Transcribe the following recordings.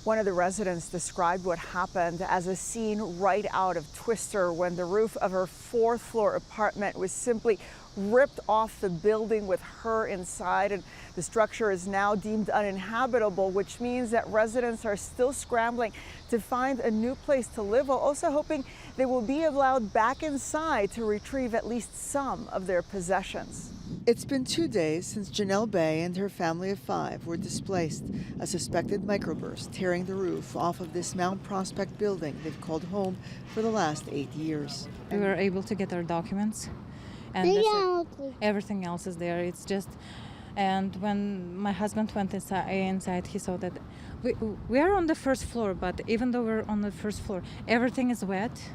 One of the residents described what happened as a scene right out of Twister, when the roof of her fourth-floor apartment was simply ripped off the building with her inside, and the structure is now deemed uninhabitable, which means that residents are still scrambling to find a new place to live, while also hoping they will be allowed back inside to retrieve at least some of their possessions. It's been 2 days since Janelle Bay and her family of 5 were displaced. A suspected microburst tearing the roof off of this Mount Prospect building they've called home for the last 8 years. We were able to get our documents, and everything else is there. It's just, and when my husband went inside, he saw that we are on the first floor, but even though we're on the first floor, everything is wet,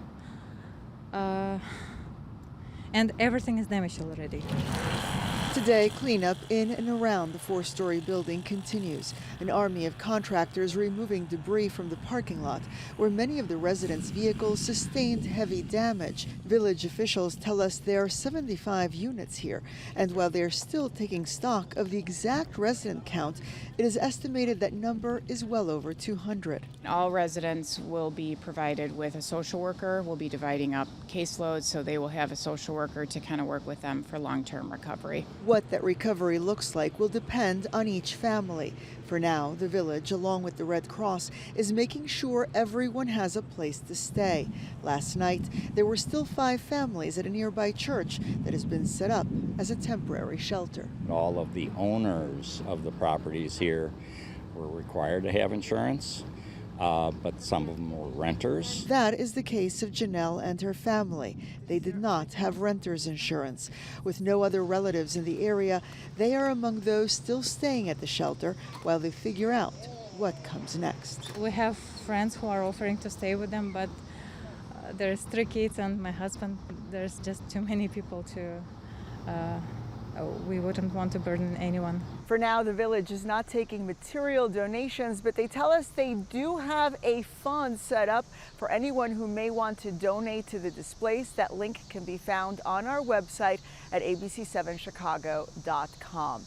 and everything is damaged already. Today, cleanup in and around the 4-story building continues. An army of contractors removing debris from the parking lot, where many of the residents' vehicles sustained heavy damage. Village officials tell us there are 75 units here, and while they're still taking stock of the exact resident count, it is estimated that number is well over 200. All residents will be provided with a social worker. We'll be dividing up caseloads, so they will have a social worker to kind of work with them for long-term recovery. What that recovery looks like will depend on each family. For now, the village, along with the Red Cross, is making sure everyone has a place to stay. Last night, there were still 5 families at a nearby church that has been set up as a temporary shelter. All of the owners of the properties here were required to have insurance, but some of them were renters. That is the case of Janelle and her family. They did not have renter's insurance. With no other relatives in the area, they are among those still staying at the shelter while they figure out what comes next. We have friends who are offering to stay with them, but there's 3 kids and my husband. There's just too many people to we wouldn't want to burden anyone. For now, the village is not taking material donations, but they tell us they do have a fund set up for anyone who may want to donate to the displaced. That link can be found on our website at abc7chicago.com.